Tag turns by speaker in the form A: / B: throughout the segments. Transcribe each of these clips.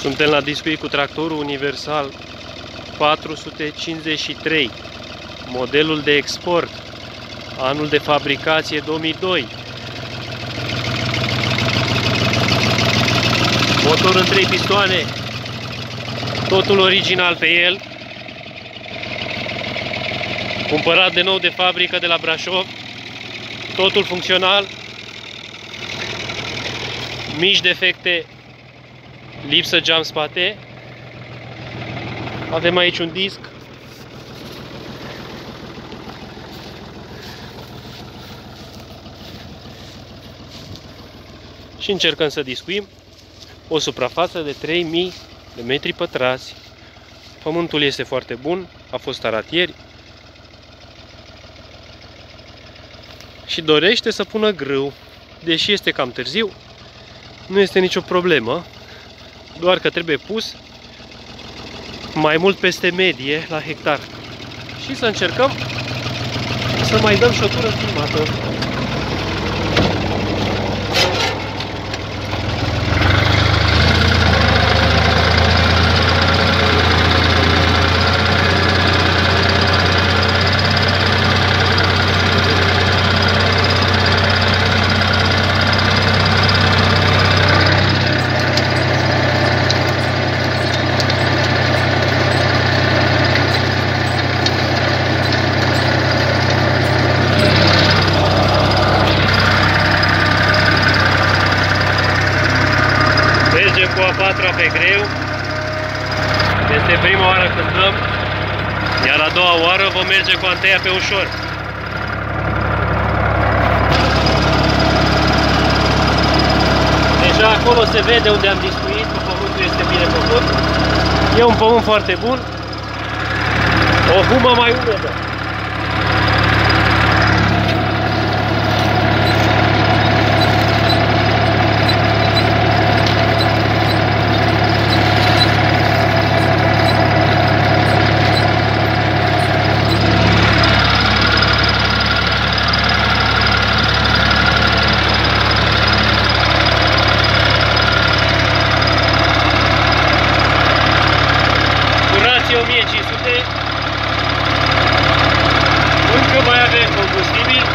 A: Suntem la discuții cu tractorul Universal 453, modelul de export, anul de fabricație 2002. Motor în 3 pistoane, totul original pe el, cumpărat de nou de fabrică de la Brașov, totul funcțional, mici defecte, lipsă geam spate. Avem aici un disc și încercăm să discuim o suprafață de 3000 de metri pătrați. Pământul este foarte bun, a fost arat ieri și dorește să pună grâu. Deși este cam târziu, nu este nicio problemă, doar că trebuie pus mai mult peste medie la hectar. Și să încercăm să mai dăm și o tură filmată. Mergem cu a patra pe greu. Este prima oară când dăm, iar a doua oară vom merge cu a întâia pe ușor. Deja acolo se vede unde am discuit, că pământul este bine făcut. E un pământ foarte bun, o humă mai umedă. Curație 1500. Încă mai avem combustibil.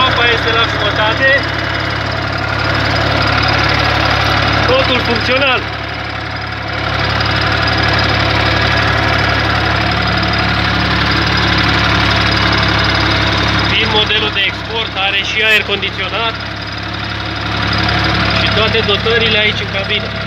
A: Apa este la jumătate. Totul funcțional. Fiind modelul de export, are și aer condiționat și toate dotările aici în cabină.